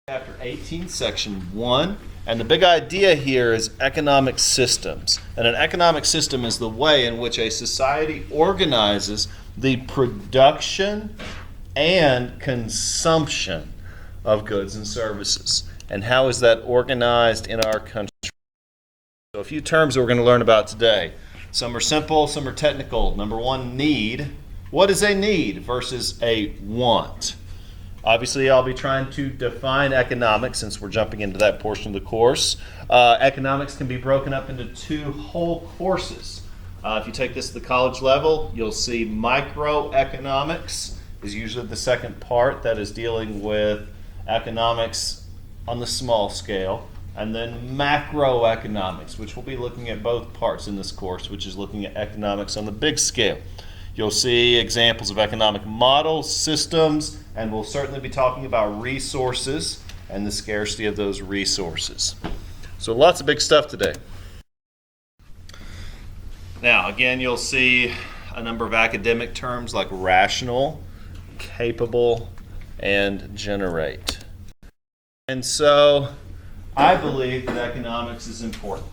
Chapter 18, Section 1, and the big idea here is economic systems. And an economic system is the way in which a society organizes the production and consumption of goods and services. And how is that organized in our country? So a few terms that we're going to learn about today. Some are simple, some are technical. Number one, need. What is a need versus a want? Obviously, I'll be trying to define economics since we're jumping into that portion of the course. Economics can be broken up into two whole courses. If you take this to the college level, you'll see microeconomics is usually the second part that is dealing with economics on the small scale, and then macroeconomics, which we'll be looking at both parts in this course, which is looking at economics on the big scale. You'll see examples of economic models, systems, and we'll certainly be talking about resources and the scarcity of those resources. So lots of big stuff today. Now, again, you'll see a number of academic terms like rational, capable, and generate. And so I believe that economics is important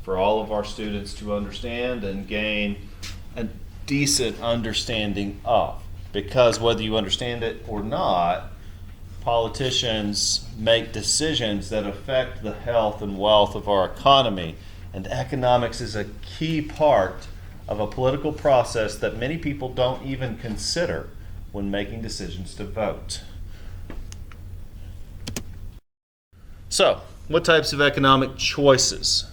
for all of our students to understand and gain a decent understanding of, because whether you understand it or not, politicians make decisions that affect the health and wealth of our economy, and economics is a key part of a political process that many people don't even consider when making decisions to vote. So, what types of economic choices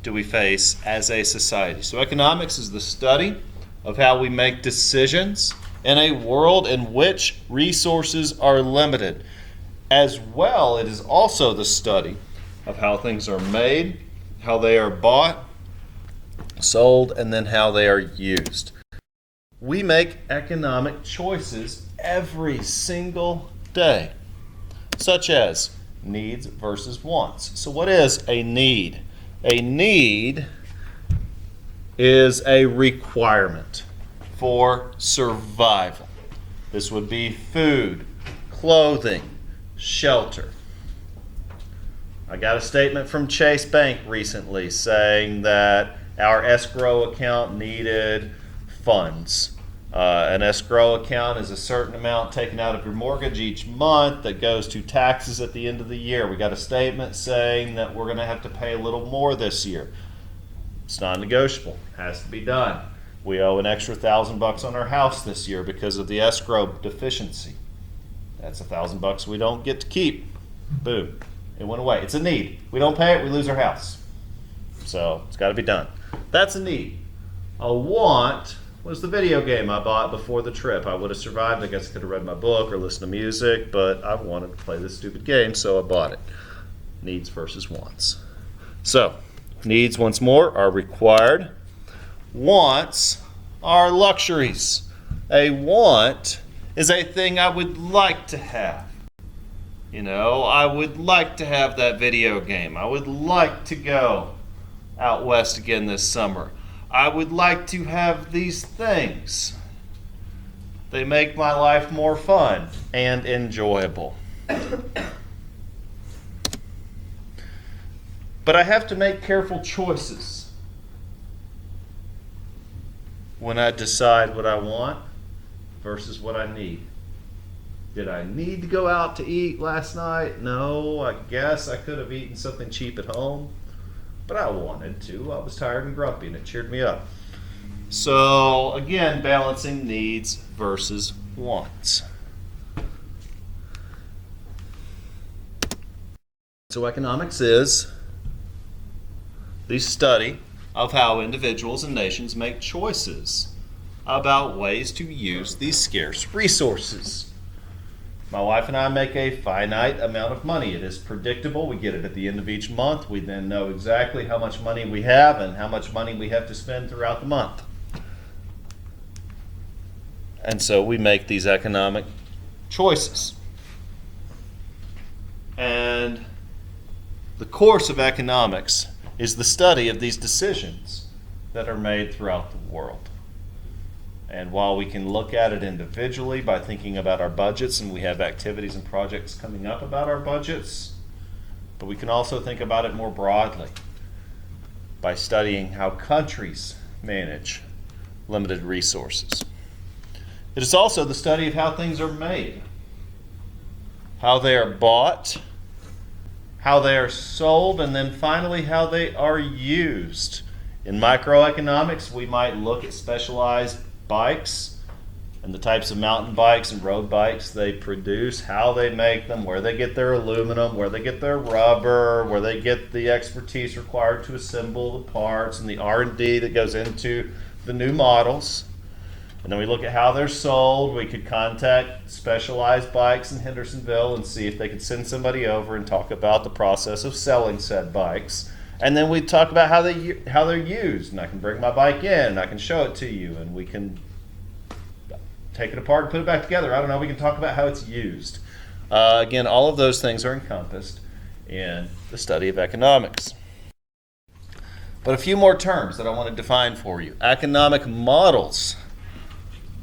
do we face as a society? So economics is the study of how we make decisions in a world in which resources are limited. As well, it is also the study of how things are made, how they are bought, sold, and then how they are used. We make economic choices every single day, such as needs versus wants. So what is a need? A need is a requirement for survival. This would be food, clothing, shelter. I got a statement from Chase Bank recently saying that our escrow account needed funds. An escrow account is a certain amount taken out of your mortgage each month that goes to taxes at the end of the year. We got a statement saying that we're going to have to pay a little more this year. It's non-negotiable. Has to be done. We owe an extra $1,000 on our house this year because of the escrow deficiency. That's $1,000 we don't get to keep. Boom. It went away. It's a need. We don't pay it, we lose our house. So it's got to be done. That's a need. A want was the video game I bought before the trip. I would have survived. I guess I could have read my book or listened to music, but I wanted to play this stupid game, so I bought it. Needs versus wants. So, needs, once more, are required. Wants are luxuries. A want is a thing I would like to have. You know, I would like to have that video game. I would like to go out west again this summer. I would like to have these things. They make my life more fun and enjoyable. But I have to make careful choices when I decide what I want versus what I need. Did I need to go out to eat last night? No, I guess I could have eaten something cheap at home, but I wanted to. I was tired and grumpy and it cheered me up. So again, balancing needs versus wants. So economics is the study of how individuals and nations make choices about ways to use these scarce resources. My wife and I make a finite amount of money. It is predictable. We get it at the end of each month. We then know exactly how much money we have and how much money we have to spend throughout the month. And so we make these economic choices. And the course of economics is the study of these decisions that are made throughout the world. And while we can look at it individually by thinking about our budgets, and we have activities and projects coming up about our budgets, but we can also think about it more broadly by studying how countries manage limited resources. It is also the study of how things are made, how they are bought, how they are sold, and then finally how they are used. In microeconomics, we might look at specialized bikes and the types of mountain bikes and road bikes they produce, how they make them, where they get their aluminum, where they get their rubber, where they get the expertise required to assemble the parts, and the R&D that goes into the new models. And then we look at how they're sold. We could contact Specialized Bikes in Hendersonville and see if they could send somebody over and talk about the process of selling said bikes. And then we talk about how they're used. And I can bring my bike in and I can show it to you, and we can take it apart and put it back together. I don't know. We can talk about how it's used. Again, all of those things are encompassed in the study of economics. But a few more terms that I want to define for you. Economic models.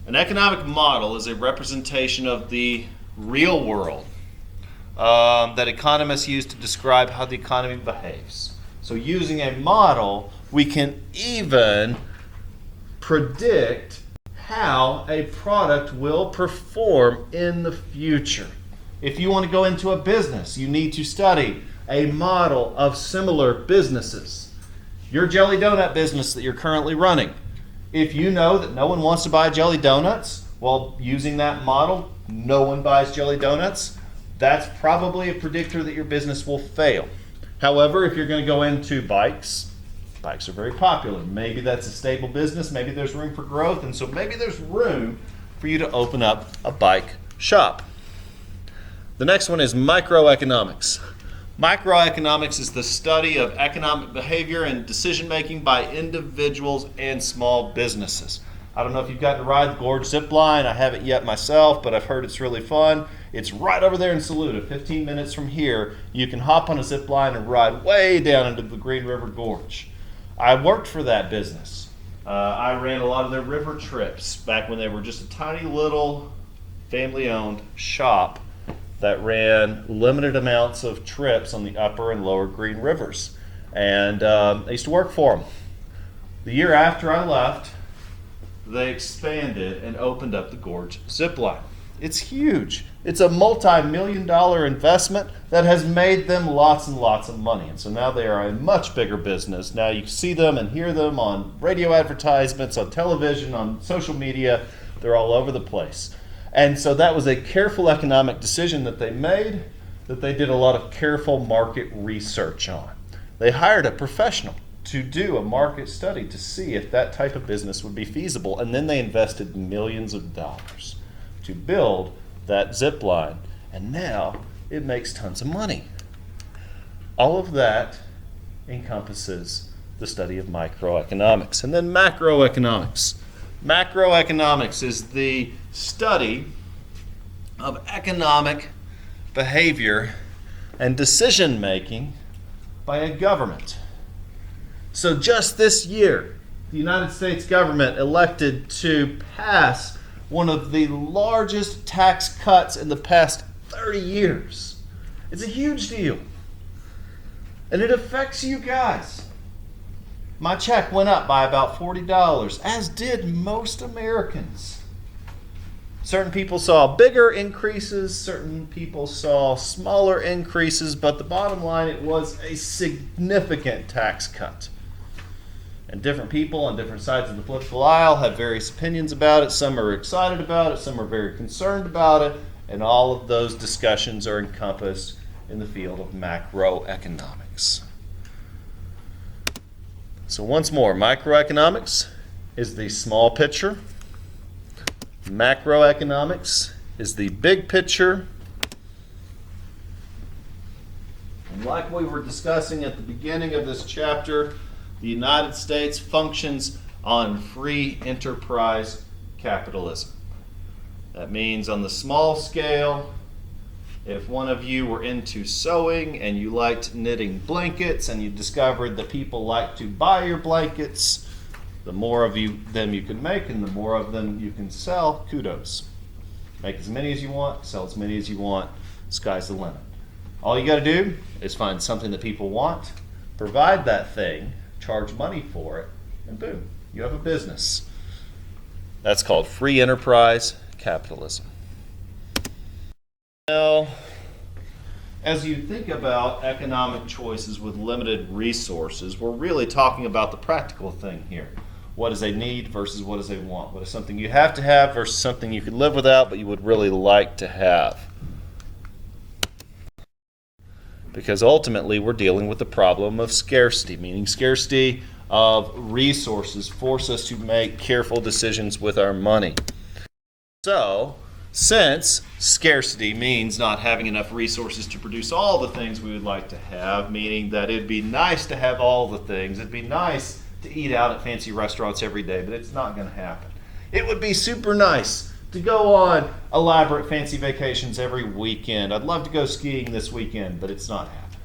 An economic model is a representation of the real world that economists use to describe how the economy behaves. So using a model, we can even predict how a product will perform in the future. If you want to go into a business, you need to study a model of similar businesses. Your jelly donut business that you're currently running, if you know that no one wants to buy jelly donuts, well, using that model, no one buys jelly donuts, that's probably a predictor that your business will fail. However, if you're going to go into bikes are very popular. Maybe that's a stable business, maybe there's room for growth, and so maybe there's room for you to open up a bike shop. The next one is microeconomics. Microeconomics is the study of economic behavior and decision-making by individuals and small businesses. I don't know if you've gotten to ride the Gorge zip line. I haven't yet myself, but I've heard it's really fun. It's right over there in Saluda, 15 minutes from here. You can hop on a zip line and ride way down into the Green River Gorge. I worked for that business. I ran a lot of their river trips back when they were just a tiny little family-owned shop that ran limited amounts of trips on the upper and lower Green Rivers. And I used to work for them. The year after I left, they expanded and opened up the Gorge Zip Line. It's huge. It's a multi-million-dollar investment that has made them lots and lots of money. And so now they are a much bigger business. Now you see them and hear them on radio advertisements, on television, on social media. They're all over the place. And so that was a careful economic decision that they made, that they did a lot of careful market research on. They hired a professional to do a market study to see if that type of business would be feasible, and then they invested millions of dollars to build that zip line, and now it makes tons of money. All of that encompasses the study of microeconomics. And then macroeconomics. Macroeconomics is the study of economic behavior and decision making by a government. So just this year, the United States government elected to pass one of the largest tax cuts in the past 30 years. It's a huge deal. And it affects you guys. My check went up by about $40, as did most Americans. Certain people saw bigger increases, certain people saw smaller increases, but the bottom line, it was a significant tax cut. And different people on different sides of the political aisle have various opinions about it. Some are excited about it, some are very concerned about it, and all of those discussions are encompassed in the field of macroeconomics. So once more, microeconomics is the small picture. Macroeconomics is the big picture. And like we were discussing at the beginning of this chapter, the United States functions on free enterprise capitalism. That means on the small scale, if one of you were into sewing and you liked knitting blankets and you discovered that people like to buy your blankets, The more of them you can make and the more of them you can sell, kudos. Make as many as you want, sell as many as you want, sky's the limit. All you got to do is find something that people want, provide that thing, charge money for it, and boom, you have a business. That's called free enterprise capitalism. Well, as you think about economic choices with limited resources, we're really talking about the practical thing here. What is a need versus what is a want? What is something you have to have versus something you could live without but you would really like to have? Because ultimately we're dealing with the problem of scarcity, meaning scarcity of resources force us to make careful decisions with our money. So, since scarcity means not having enough resources to produce all the things we would like to have, meaning that it'd be nice to have all the things, it'd be nice to eat out at fancy restaurants every day, but it's not going to happen. It would be super nice to go on elaborate fancy vacations every weekend. I'd love to go skiing this weekend, but it's not happening.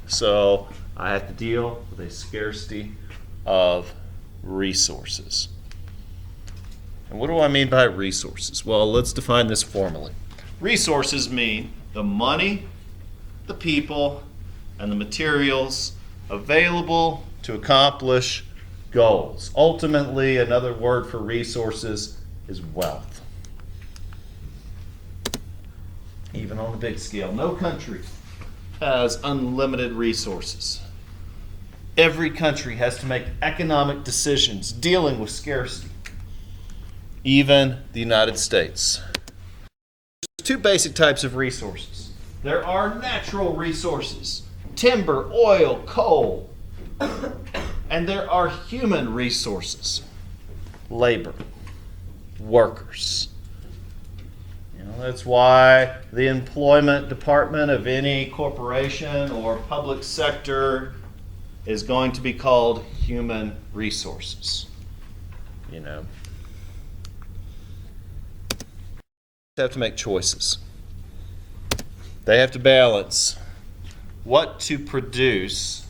So I have to deal with a scarcity of resources. And what do I mean by resources? Well, let's define this formally. Resources mean the money, the people, and the materials available to accomplish goals. Ultimately, another word for resources is wealth. Even on the big scale, no country has unlimited resources. Every country has to make economic decisions dealing with scarcity. Even the United States. There's two basic types of resources. There are natural resources, timber, oil, coal. And there are human resources, labor, workers. That's why the employment department of any corporation or public sector is going to be called human resources. They have to make choices. They have to balance what to produce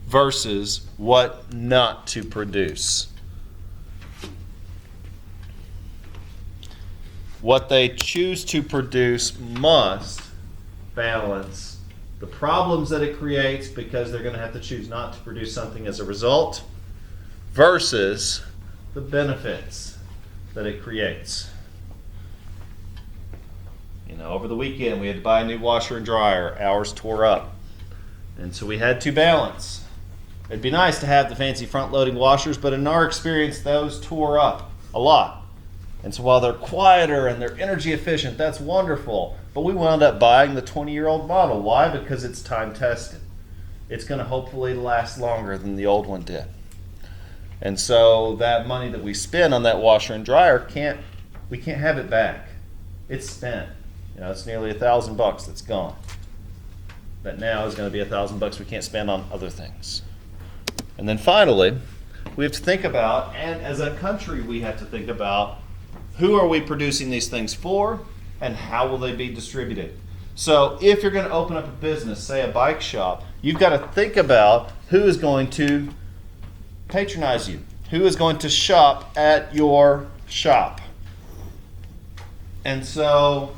versus what not to produce. What they choose to produce must balance the problems that it creates because they're going to have to choose not to produce something as a result versus the benefits that it creates. Over the weekend we had to buy a new washer and dryer. Ours tore up. And so we had to balance. It'd be nice to have the fancy front-loading washers, but in our experience, those tore up a lot. And so while they're quieter and they're energy efficient, that's wonderful. But we wound up buying the 20-year-old model. Why? Because it's time-tested. It's going to hopefully last longer than the old one did. And so that money that we spend on that washer and dryer, we can't have it back. It's spent. It's nearly $1,000 that's gone. That now is going to be $1,000 we can't spend on other things. And then finally, we have to think about, and as a country we have to think about, who are we producing these things for and how will they be distributed? So if you're going to open up a business, say a bike shop, you've got to think about who is going to patronize you, who is going to shop at your shop. And so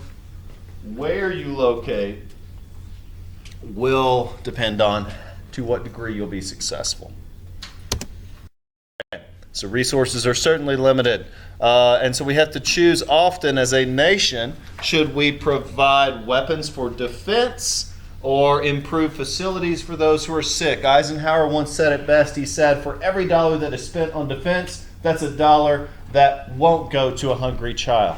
where you locate will depend on to what degree you'll be successful. Okay. So resources are certainly limited. And so we have to choose often as a nation, should we provide weapons for defense or improve facilities for those who are sick? Eisenhower once said it best. He said, for every dollar that is spent on defense, that's a dollar that won't go to a hungry child.